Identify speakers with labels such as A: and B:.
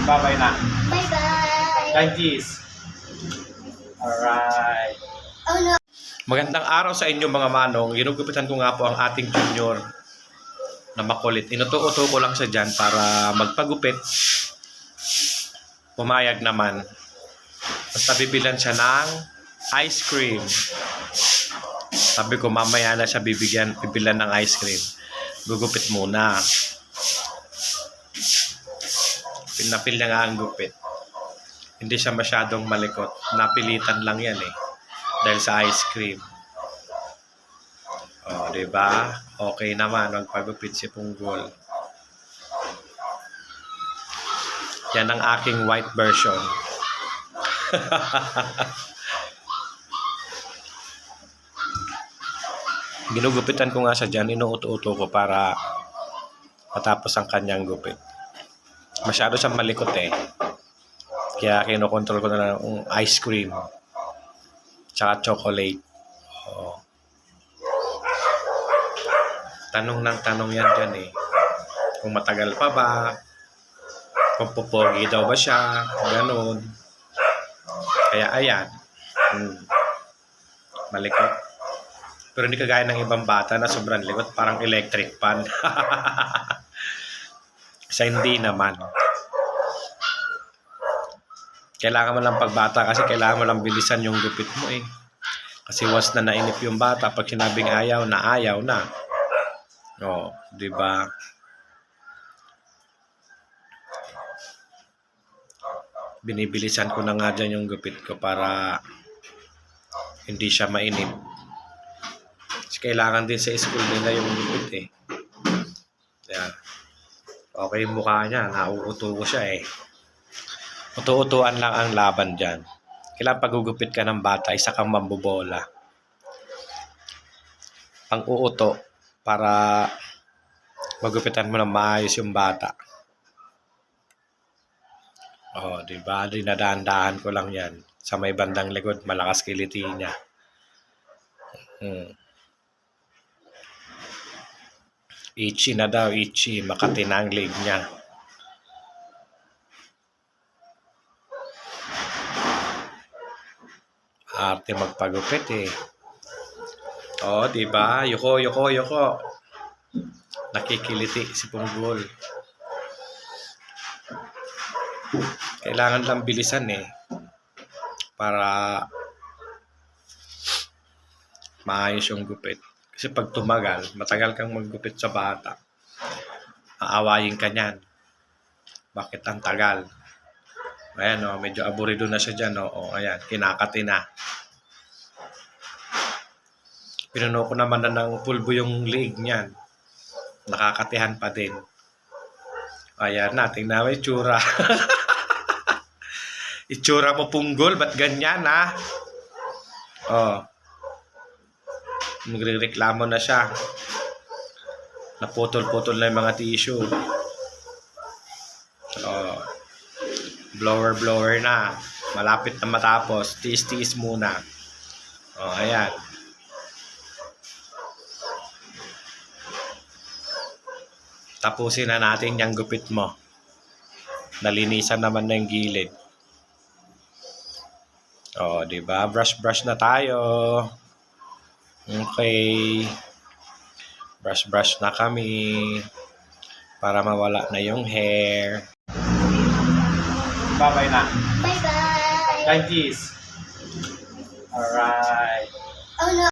A: Bye-bye na.
B: Bye-bye.
A: Ganjis. Alright.
B: Oh no.
A: Magandang araw sa inyo mga manong. Ginugupitan ko nga po ang ating junior na makulit. Inuto-uto ko lang siya dyan para magpagupit. Pumayag naman. Basta bibilan siya ng ice cream. Sabi ko mamaya na siya bibilan ng ice cream. Gugupit muna. Pinapil niya nga ang gupit. Hindi siya masyadong malikot. Napilitan lang yan eh. Dahil sa ice cream. O, diba? Okay naman. Magpagupit si Punggol. Yan ang aking white version. Ginugupitan ko nga siya dyan. Inuuto-uto ko para matapos ang kanyang gupit. Masyado siyang malikot eh. Kaya kinokontrol ko na lang ang ice cream. Tsaka chocolate. Oo. Tanong ng tanong yan dyan eh. Kung matagal pa ba? Kung pupogi daw ba siya? Ganon. Kaya ayan. Malikot. Pero hindi kagaya ng ibang bata na sobrang likot. Parang electric pan. Sa hindi naman. Kailangan mo lang pagbata kasi kailangan mo lang bilisan yung gupit mo eh. Kasi once na nainip yung bata, pag sinabing ayaw na. O, di ba? Binibilisan ko na nga dyan yung gupit ko para hindi siya mainip. Kasi kailangan din sa school nila yung gupit eh. Yan. Okay yung mukha niya. Nauuto ko siya eh. Uto-utuan lang ang laban dyan. Kailangan pagugupit ka ng bata, isa kang mambobola. Ang uuto para magupitan mo ng maayos yung bata. Oh, diba? Dinadaan-dahan ko lang yan. Sa may bandang likod, malakas kiliti niya. Itchy na daw, itchy. Makati na ang leg niya. Arte magpagupit eh. Oh, diba? Yoko. Nakikiliti si Punggol. Kailangan lang bilisan eh. Para maayos yung gupit. Kasi pag tumagal, matagal kang maggupit sa bata. Aawayin ka niyan. Bakit ang tagal? Ayan o, medyo aburido na siya dyan o. Ayan, kinakati na. Pinuno ko naman na ng pulbo yung liig niyan. Nakakatihan pa din. Ayan na, tingnan mo itsura. Itsura mo Punggol, ba't ganyan ha? O. Magre-reklamo na siya. Naputol-putol na yung mga tissue. O. Blower na. Malapit na matapos. Tiis-tiis muna. O, ayan. Tapusin na natin yung gupit mo. Nalinisan naman na yung gilid. O, diba? Brush na tayo. Okay. Brush na kami. Para mawala na yung hair. Bye-bye na.
B: Bye-bye.
A: Ganjis. Alright.
B: Oh no.